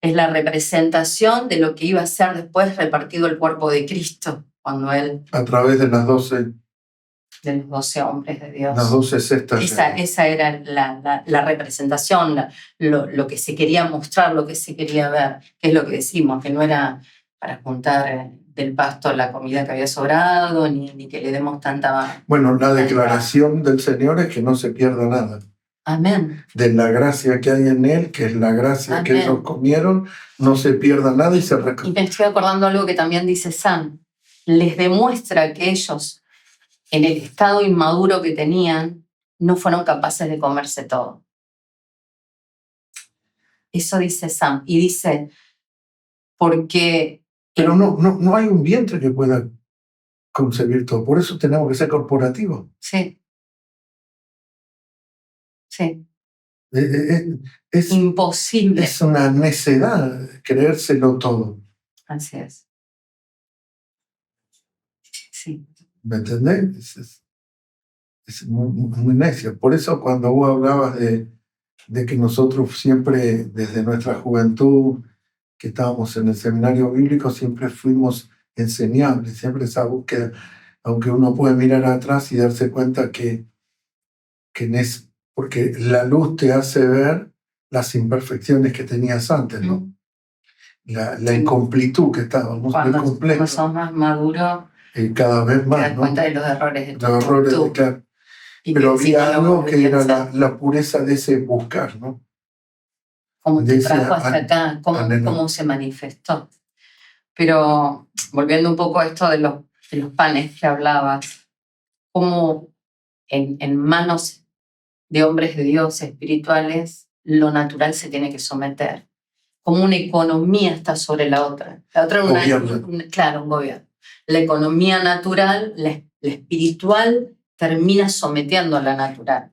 Es la representación de lo que iba a ser después repartido el cuerpo de Cristo, cuando Él... A través de las 12... De los 12 hombres de Dios. Las 12 cestas. Esa era la representación, lo que se quería mostrar, lo que se quería ver, que es lo que decimos, que no era para juntar del pasto la comida que había sobrado, ni que le demos tanta... Bueno, la declaración del Señor es que no se pierda nada. Amén. De la gracia que hay en Él, que es la gracia Amén. que ellos comieron, no se pierda nada y se Y me estoy acordando algo que también dice Sam. Les demuestra que ellos, en el estado inmaduro que tenían, no fueron capaces de comerse todo. Eso dice Sam. Y dice, porque... Pero no hay un vientre que pueda concebir todo. Por eso tenemos que ser corporativos. Sí. Sí. Es imposible. Es una necedad creérselo todo. Así es. Sí. ¿Me entendés? Es muy necio. Por eso cuando vos hablabas de que nosotros siempre, desde nuestra juventud, que estábamos en el seminario bíblico, siempre fuimos enseñables, siempre esa búsqueda, aunque uno puede mirar atrás y darse cuenta que porque la luz te hace ver las imperfecciones que tenías antes, ¿no? La incompletud que estábamos, cuando sos más maduro, cada vez más, te das cuenta de los errores de tu juventud. Claro. Pero había algo que era la pureza de ese buscar, ¿no? Cómo te trajo hasta acá, cómo se manifestó. Pero volviendo un poco a esto de los panes que hablabas, cómo en manos de hombres de Dios espirituales, lo natural se tiene que someter. Como una economía está sobre la otra. La otra es un gobierno. La economía natural, la espiritual, termina sometiendo a la natural.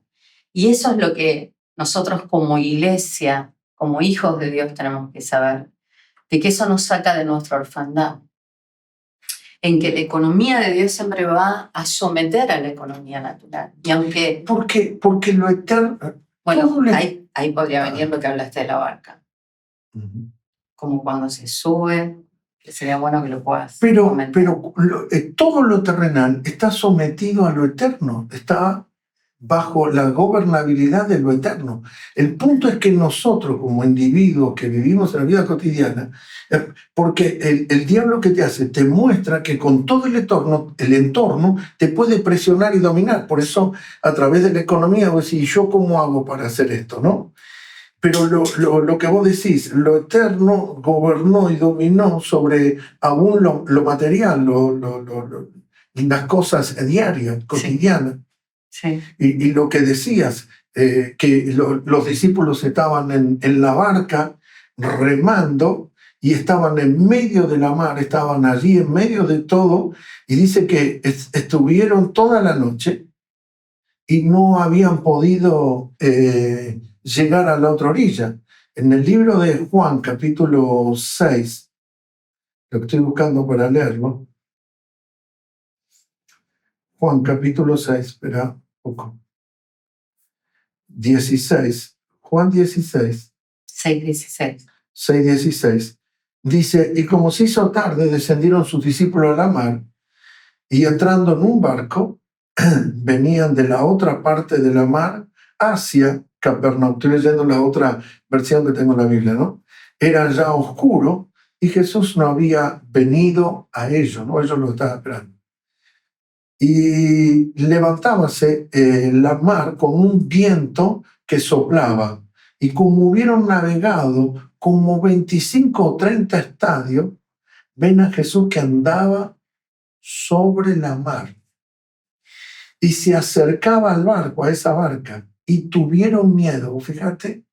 Y eso es lo que nosotros como iglesia, como hijos de Dios, tenemos que saber. De que eso nos saca de nuestra orfandad. En que la economía de Dios siempre va a someter a la economía natural. Y aunque... Porque lo eterno... Bueno, ahí podría venir lo que hablaste de la barca. Como cuando se sube, que sería bueno que lo puedas comentar. Pero todo lo terrenal está sometido a lo eterno, está bajo la gobernabilidad de lo eterno. El punto es que nosotros, como individuos que vivimos en la vida cotidiana, porque el diablo que te hace, te muestra que con todo el entorno te puede presionar y dominar. Por eso, a través de la economía, vos decís, ¿yo cómo hago para hacer esto? ¿No? Pero lo que vos decís, lo eterno gobernó y dominó sobre aún lo material, las cosas diarias, cotidianas. Sí. Y lo que decías, que los discípulos estaban en la barca remando y estaban en medio de la mar, estaban allí en medio de todo, y dice que estuvieron toda la noche y no habían podido llegar a la otra orilla. En el libro de Juan, capítulo 6, lo que estoy buscando para leerlo, Juan capítulo 6, espera un poco. 16, Juan 16. 6:16. 6:16. Dice, y como se hizo tarde, descendieron sus discípulos a la mar, y entrando en un barco, venían de la otra parte de la mar hacia Capernaum. Estoy leyendo la otra versión que tengo en la Biblia, ¿no? Era ya oscuro, y Jesús no había venido a ellos, ¿no? Ellos lo estaban esperando. Y levantábase la mar con un viento que soplaba. Y como hubieron navegado como 25 o 30 estadios, ven a Jesús que andaba sobre la mar. Y se acercaba al barco, a esa barca, y tuvieron miedo. Fíjate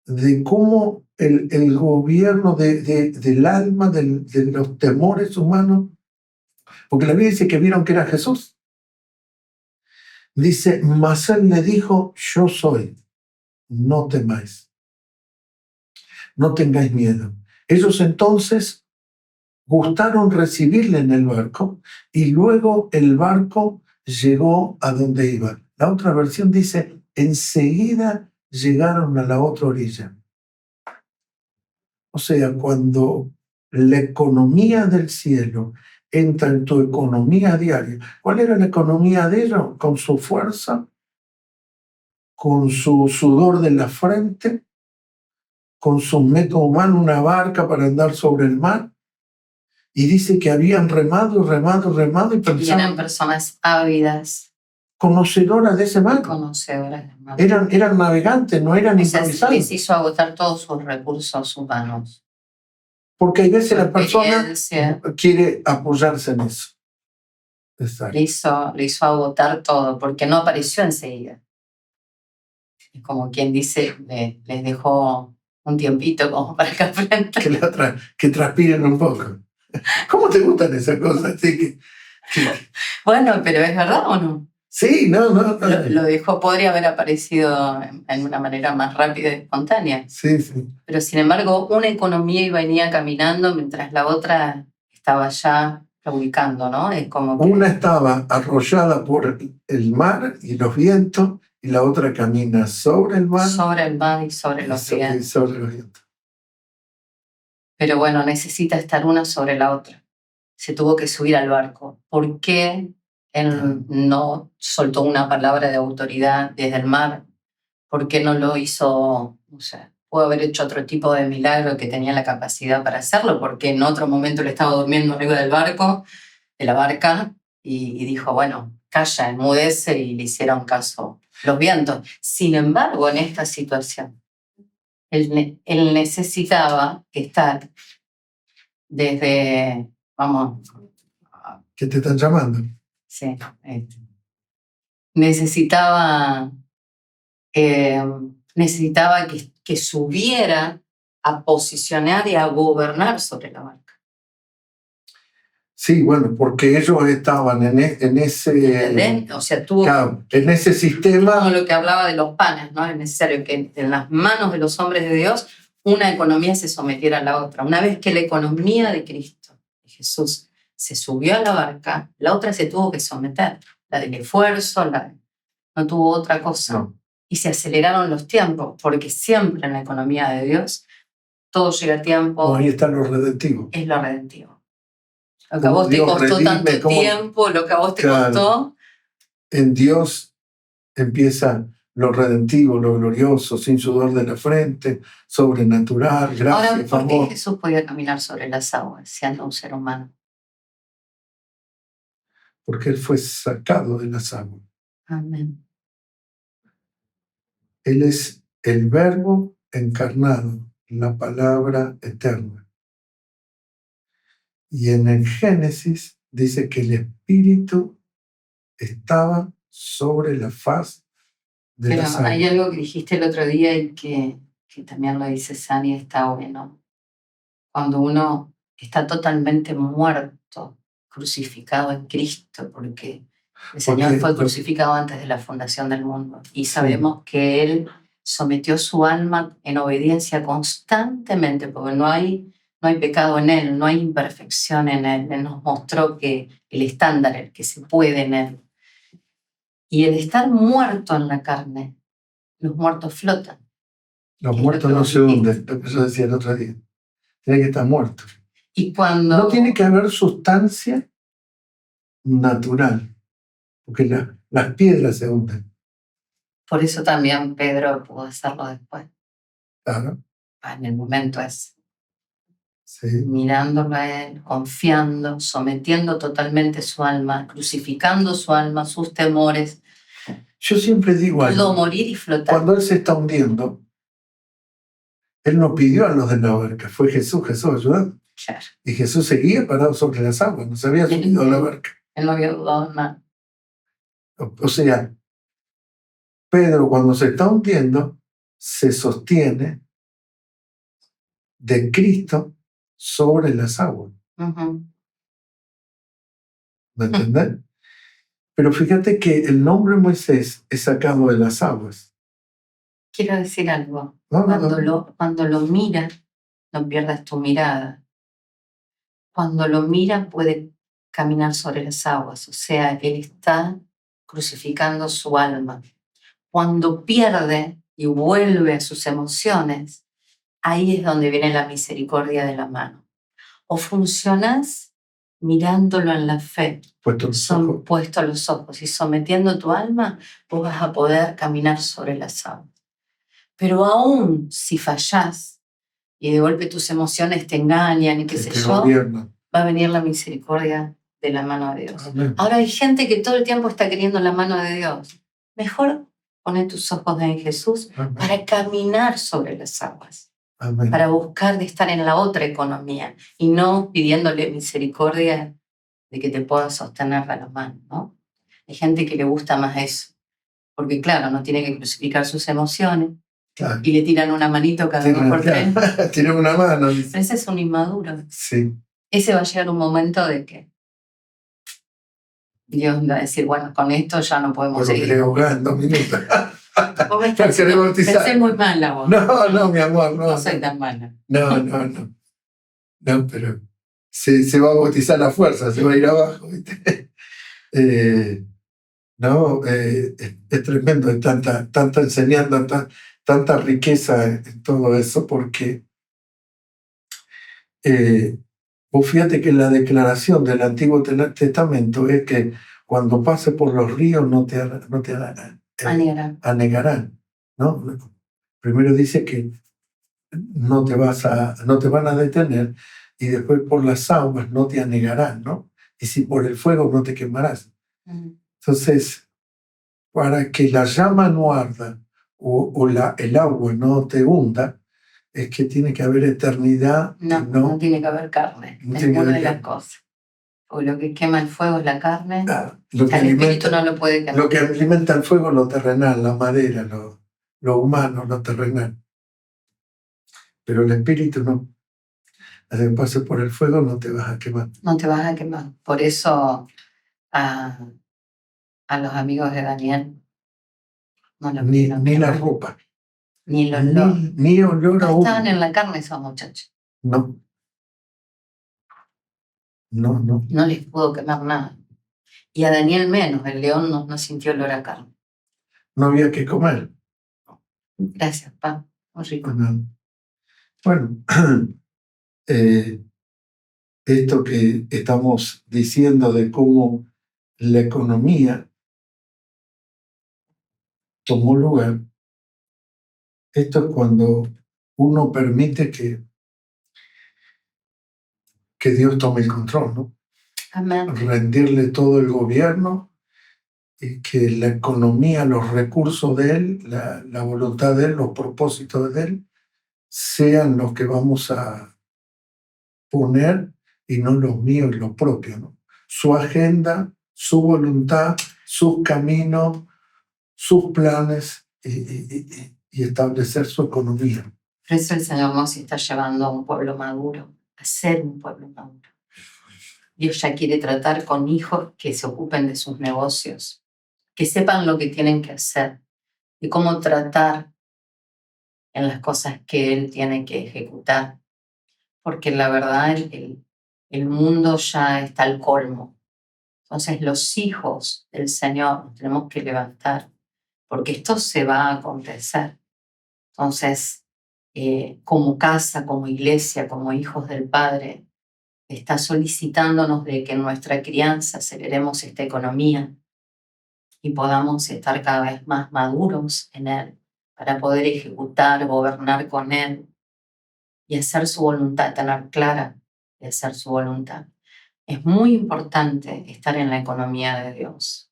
de cómo el gobierno del alma, de los temores humanos, porque la Biblia dice que vieron que era Jesús. Dice, mas él le dijo, yo soy, no temáis, no tengáis miedo. Ellos entonces gustaron recibirle en el barco y luego el barco llegó a donde iba. La otra versión dice, enseguida llegaron a la otra orilla. O sea, cuando la economía del cielo entra en tu economía diaria, ¿cuál era la economía de ellos? Con su fuerza, con su sudor de la frente, con su método humano, una barca para andar sobre el mar. Y dice que habían remado y Eran pensaban, personas ávidas, conocedoras de ese mar. conocedoras del mar. Eran navegantes, no eran O sea, improvisados. les hizo agotar todos sus recursos humanos. Porque a veces Su la persona experiencia. quiere apoyarse en eso. Exacto. Le hizo agotar todo, porque no apareció enseguida. Es como quien dice, les dejó un tiempito como para que aprendan. Que transpiren un poco. ¿Cómo te gustan esas cosas? Así que, Bueno, pero ¿es verdad o no? sí, no. Lo dejó, podría haber aparecido en una manera más rápida y espontánea. Sí. Pero sin embargo, una economía iba y venía caminando mientras la otra estaba ya ubicando, ¿no? Es como que Una estaba arrollada por el mar y los vientos, y la otra camina sobre el mar sobre el mar y sobre los y vientos. sobre los vientos. Pero bueno, necesita estar una sobre la otra. Se tuvo que subir al barco. ¿Por qué él no soltó una palabra de autoridad desde el mar? ¿Por qué no lo hizo? No sé, pudo haber hecho otro tipo de milagro que tenía la capacidad para hacerlo, porque en otro momento le estaba durmiendo arriba del barco, de la barca, y dijo, bueno, calla, enmudece, y le hicieron caso los vientos. Sin embargo, en esta situación, él necesitaba estar desde, vamos, ¿Qué te están llamando? sí, necesitaba que subiera a posicionar y a gobernar sobre la barca. Sí, bueno, porque ellos estaban en ese, ¿Entendés? O sea, tuvo claro, en ese sistema. como lo que hablaba de los panes, ¿no? Es necesario que en las manos de los hombres de Dios una economía se sometiera a la otra. Una vez que la economía de Cristo, de Jesús, se subió a la barca, la otra se tuvo que someter. La del esfuerzo, no tuvo otra cosa. No. Y se aceleraron los tiempos, porque siempre en la economía de Dios todo llega a tiempo. No, ahí está lo redentivo. Es lo redentivo. Lo que a Como vos te Dios costó redime, tanto como- tiempo, lo que a vos te Claro. costó, En Dios empieza lo redentivo, lo glorioso, sin sudor de la frente, sobrenatural, gracia, ahora, ¿por qué favor. Jesús podía caminar sobre las aguas siendo un ser humano? Porque Él fue sacado de las aguas. Amén. Él es el Verbo encarnado, la palabra eterna. Y en el Génesis dice que el Espíritu estaba sobre la faz de Pero las aguas. hay algo que dijiste el otro día y que también lo dice Sani, está bueno. Cuando uno está totalmente muerto, crucificado en Cristo, porque el Señor fue crucificado antes de la fundación del mundo. Y sabemos que Él sometió su alma en obediencia constantemente, porque no hay pecado en Él, no hay imperfección en Él. Él nos mostró que el estándar, el que se puede en Él. Y el estar muerto en la carne, los muertos flotan. Los muertos no se hunden, lo que yo decía el otro día. Tiene que estar muerto. Y cuando... No tiene que haber sustancia natural, porque las piedras se hunden. Por eso también Pedro pudo hacerlo después. Claro. En el momento ese. Sí. Mirándolo a Él, confiando, sometiendo totalmente su alma, crucificando su alma, sus temores. Yo siempre digo Pudo algo. morir y flotar. Cuando Él se está hundiendo, Él no pidió a los de la barca, fue Jesús ayudando. Claro. Y Jesús seguía parado sobre las aguas, no se había subido a la barca. Él no había dudado en nada. O sea, Pedro cuando se está hundiendo, se sostiene de Cristo sobre las aguas. ¿Me entendés? Pero fíjate que el nombre Moisés es sacado de las aguas. Quiero decir algo. No. Cuando lo miras, no pierdas tu mirada. cuando lo mira puede caminar sobre las aguas, o sea, él está crucificando su alma. Cuando pierde y vuelve a sus emociones, ahí es donde viene la misericordia de la mano. O funcionas mirándolo en la fe, puesto los ojos y sometiendo tu alma, vos vas a poder caminar sobre las aguas. Pero aún si fallás y de golpe tus emociones te engañan y qué sé yo, va a venir la misericordia de la mano de Dios. Amén. Ahora hay gente que todo el tiempo está queriendo la mano de Dios. Mejor poner tus ojos en Jesús. Amén. Para caminar sobre las aguas. Amén. Para buscar de estar en la otra economía y no pidiéndole misericordia de que te pueda sostener la mano, ¿no? Hay gente que le gusta más eso, porque claro, no tiene que crucificar sus emociones. Claro. Y le tiran una manito cada uno por tres. Tiran una mano. Ese es un inmaduro. Sí. Ese va a llegar un momento de que Dios va a decir, bueno, con esto ya no podemos seguir. Creo que en 2 minutos. Pensé muy mal la voz. No, mi amor, no. No soy tan mala. No. No, pero se va a bautizar la fuerza, se va a ir abajo, ¿viste? Es tremendo, hay tanta enseñanza, tanta riqueza en todo eso, porque vos fíjate que la declaración del Antiguo Testamento es que cuando pases por los ríos no te anegarán, ¿no? Primero dice que no te van a detener y después por las aguas no te anegarán, ¿no? Y si por el fuego no te quemarás. Entonces, para que la llama no arda o el agua no te hunda, es que tiene que haber eternidad. No tiene que haber carne, ninguna de las cosas. O lo que quema el fuego es la carne, el espíritu no lo puede quemar. Lo que alimenta el fuego es lo terrenal, la madera, lo humano, lo terrenal. Pero el espíritu no. Hasta que pases por el fuego no te vas a quemar. No te vas a quemar. Por eso a los amigos de Daniel no lo pudieron ni quemar. La ropa. Ni el olor. Ni olor no a humo. Estaban en la carne esos muchachos. No. No les pudo quemar nada. Y a Daniel menos, el león no sintió olor a carne. No había que comer. Gracias, pa. Muy rico. Bueno, esto que estamos diciendo de cómo la economía tomó lugar, esto es cuando uno permite que Dios tome el control, ¿no? Amén. Rendirle todo el gobierno y que la economía, los recursos de Él, la voluntad de Él, los propósitos de Él, sean los que vamos a poner y no los míos y los propios, ¿no? Su agenda, su voluntad, sus caminos, sus planes y establecer su economía. Por eso el Señor nos está llevando a un pueblo maduro, a ser un pueblo maduro. Dios ya quiere tratar con hijos que se ocupen de sus negocios, que sepan lo que tienen que hacer y cómo tratar en las cosas que Él tiene que ejecutar. Porque la verdad, el mundo ya está al colmo. Entonces los hijos del Señor nos tenemos que levantar, porque esto se va a acontecer. Entonces, como casa, como iglesia, como hijos del Padre, está solicitándonos de que en nuestra crianza aceleremos esta economía y podamos estar cada vez más maduros en Él para poder ejecutar, gobernar con Él y hacer su voluntad, tener clara de hacer su voluntad. Es muy importante estar en la economía de Dios.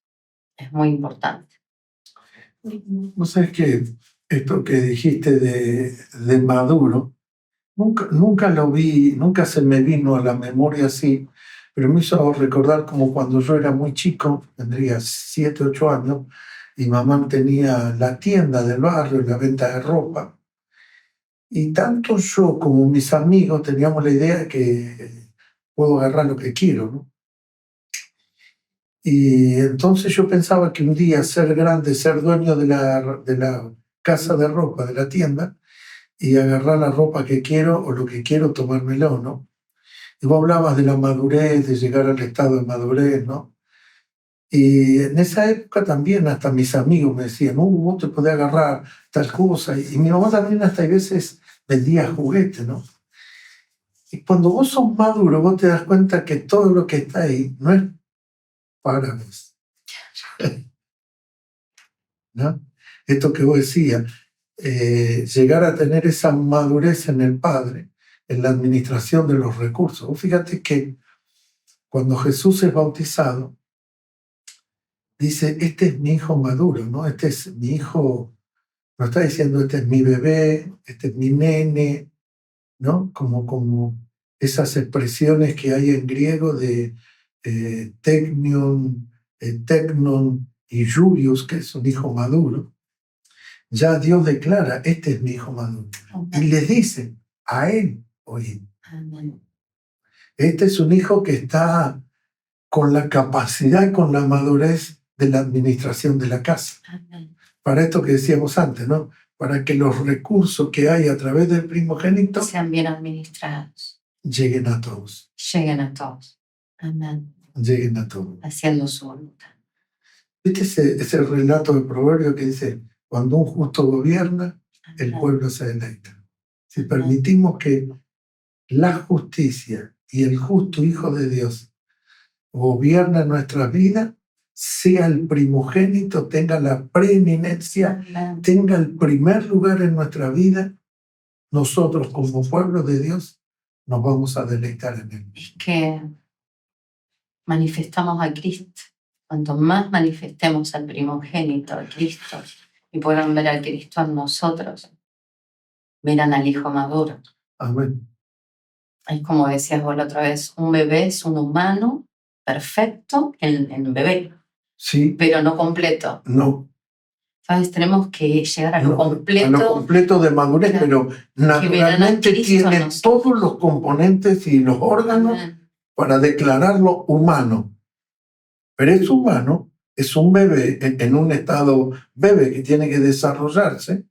Es muy importante. ¿No sabes qué? Esto que dijiste de maduro, nunca lo vi, nunca se me vino a la memoria así, pero me hizo recordar como cuando yo era muy chico, tendría 7, 8 años, y mamá tenía la tienda del barrio, la venta de ropa. Y tanto yo como mis amigos teníamos la idea de que puedo agarrar lo que quiero, ¿no? Y entonces yo pensaba que un día ser grande, ser dueño de la casa de ropa, de la tienda, y agarrar la ropa que quiero o lo que quiero, tomármelo, ¿no? Y vos hablabas de la madurez, de llegar al estado de madurez, ¿no? Y en esa época también hasta mis amigos me decían, vos te podés agarrar tal cosa. Y mi mamá también hasta a veces vendía juguetes, ¿no? Y cuando vos sos maduro, vos te das cuenta que todo lo que está ahí no es para vos. ¿No? Esto que vos decías, llegar a tener esa madurez en el Padre, en la administración de los recursos. Vos fíjate que cuando Jesús es bautizado, dice, este es mi hijo maduro, ¿no? Este es mi hijo, no está diciendo, este es mi bebé, este es mi nene, ¿no? Como esas expresiones que hay en griego de teknion, teknon y Julius, que es un hijo maduro. Ya Dios declara, este es mi hijo maduro. Y les dice, a él oíd. Este es un hijo que está con la capacidad y con la madurez de la administración de la casa. Para esto que decíamos antes, ¿no? Para que los recursos que hay a través del primogénito sean bien administrados. Lleguen a todos. Lleguen a todos. Amén. Lleguen a todos. Haciendo su voluntad. ¿Viste ese relato de Proverbio que dice, cuando un justo gobierna, el pueblo se deleita? Si permitimos que la justicia y el justo Hijo de Dios gobierna nuestras vidas, sea el primogénito, tenga la preeminencia, tenga el primer lugar en nuestra vida, nosotros como pueblo de Dios nos vamos a deleitar en él. Es que manifestamos a Cristo. Cuanto más manifestemos al primogénito, a Cristo, y puedan ver al Cristo en nosotros, verán al Hijo maduro. Amén. Es como decías vos la otra vez, un bebé es un humano perfecto en un bebé. Sí. Pero no completo. No. ¿Sabes? Tenemos que llegar a lo completo. A lo completo de madurez, claro, pero naturalmente tiene todos los componentes y los órganos para declararlo humano. Pero es humano, es un bebé en un estado bebé que tiene que desarrollarse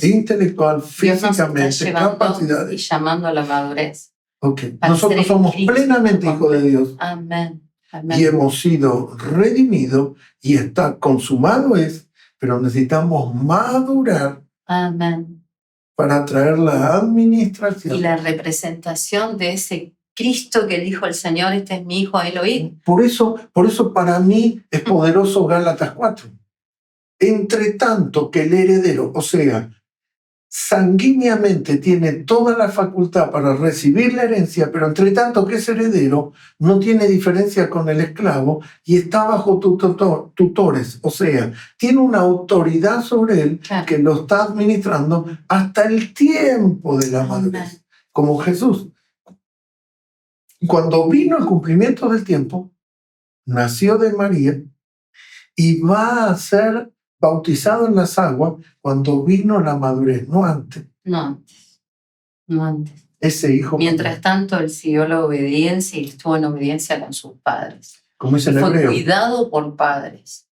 intelectual, físicamente, capacidades. Y llamando a la madurez. Okay. Nosotros somos plenamente hijos de Dios. Amén. Amén. Y hemos sido redimidos y está consumado pero necesitamos madurar. Amén. Para traer la administración. Y la representación de ese Cristo que dijo el Señor, este es mi hijo, él oí. Por eso para mí es poderoso Gálatas 4. Entre tanto que el heredero, o sea, sanguíneamente tiene toda la facultad para recibir la herencia, pero entre tanto que es heredero, no tiene diferencia con el esclavo y está bajo tutores, o sea, tiene una autoridad sobre él, claro, que lo está administrando hasta el tiempo de la madurez, como Jesús. Cuando vino el cumplimiento del tiempo, nació de María y va a ser bautizado en las aguas cuando vino la madurez, no antes. No antes. No antes. Ese hijo. Mientras tanto, él siguió la obediencia y estuvo en obediencia con sus padres. Como dice en Fue hebreo. Cuidado por padres.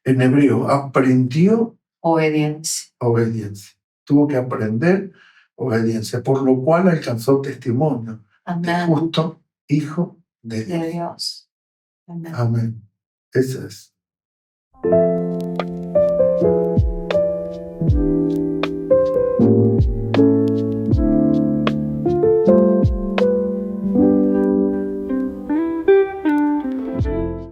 En hebreo, aprendió obediencia. Obediencia. Tuvo que aprender obediencia, por lo cual alcanzó testimonio. Amén. De justo hijo de Dios. De Dios. Amén. Amén. Ese es.